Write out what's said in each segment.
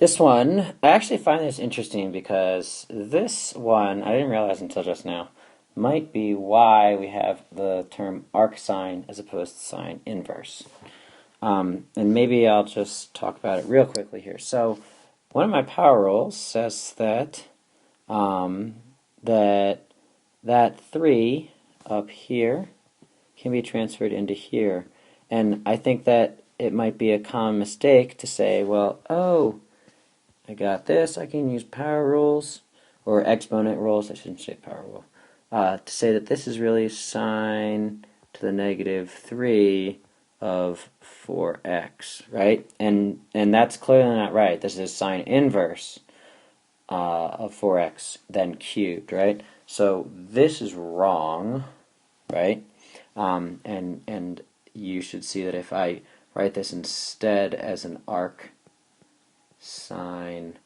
This one, I actually find this interesting because this one, I didn't realize until just now, might be why we have the term arcsine as opposed to sine inverse. And maybe I'll just talk about it real quickly here. So, one of my power rules says that um, that that 3 up here can be transferred into here. And I think that it might be a common mistake to say, well, oh, I got this, I can use power rules, or exponent rules, I shouldn't say power rule, to say that this is really sine to the negative 3 of 4x, right? And that's clearly not right. This is sine inverse of 4x, then cubed, right? So this is wrong, right? And you should see that if I write this instead as an arc sine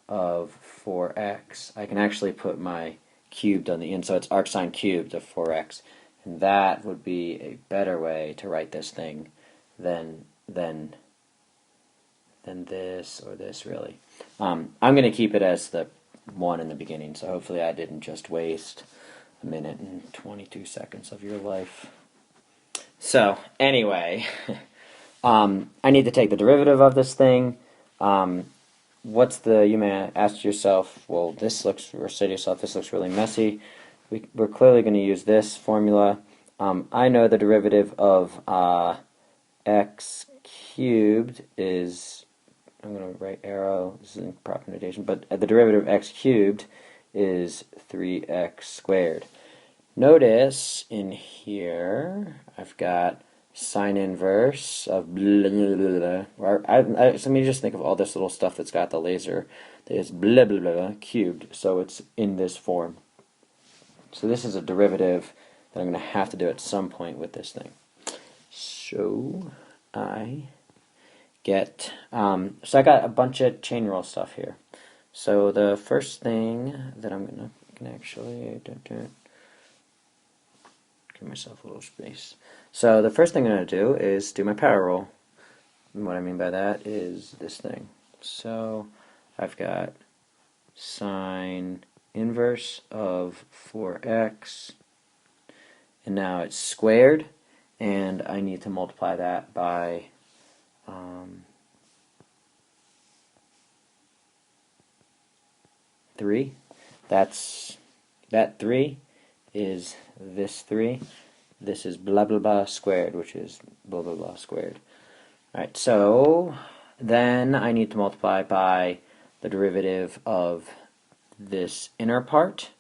of 4x, I can actually put my cubed on the end, so it's arc sine cubed of 4x, and that would be a better way to write this thing than this or this, really. I'm going to keep it as the 1 in the beginning, so hopefully I didn't just waste a minute and 22 seconds of your life. So, anyway, I need to take the derivative of this thing. You may ask yourself, well, this looks, or say to yourself, this looks really messy. We're clearly going to use this formula. I know the derivative of x cubed is, I'm going to write arrow, this is proper notation, but the derivative of x cubed is 3x squared. Notice in here, I've got sine inverse of blah, blah, blah, blah. So let me just think of all this little stuff that's got the laser that is blah, blah, blah, blah, cubed, so it's in this form. So this is a derivative that I'm going to have to do at some point with this thing. So I get, so I got a bunch of chain rule stuff here. So the first thing that I'm going to, can actually, give myself a little space. So the first thing I'm going to do is do my power rule. And what I mean by that is this thing. So I've got sine inverse of 4x, and now it's squared, and I need to multiply that by 3. That 3 is this 3. This is blah blah blah squared, which is blah blah blah squared. Alright, so then I need to multiply by the derivative of this inner part.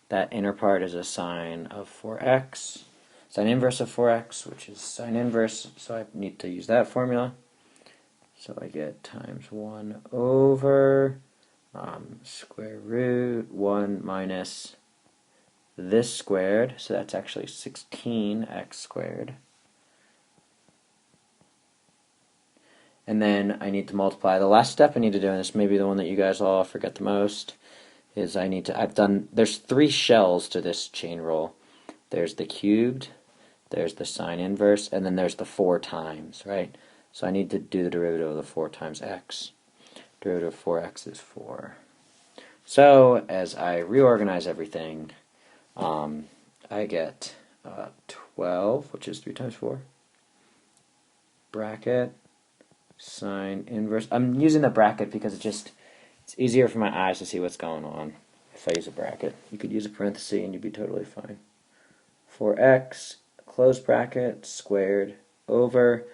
That inner part is a sine of 4x, sine inverse of 4x, which is sine inverse, so I need to use that formula. So I get times 1 over square root 1 minus this squared, so that's actually 16x squared. And then I need to multiply. The last step I need to do, and this may be the one that you guys all forget the most, is there's 3 shells to this chain rule. There's the cubed, there's the sine inverse, and then there's the 4 times, right? So I need to do the derivative of the 4 times x. Derivative of 4x is 4. So as I reorganize everything, I get 12, which is 3 times 4, bracket, sine inverse. I'm using the bracket because it's easier for my eyes to see what's going on if I use a bracket. You could use a parenthesis and you'd be totally fine. 4x, close bracket, squared, over,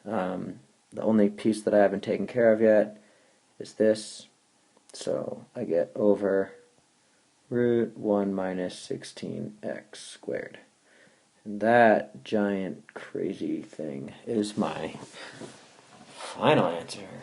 the only piece that I haven't taken care of yet is this, so I get over root 1 minus 16x squared. And that giant crazy thing is my final answer.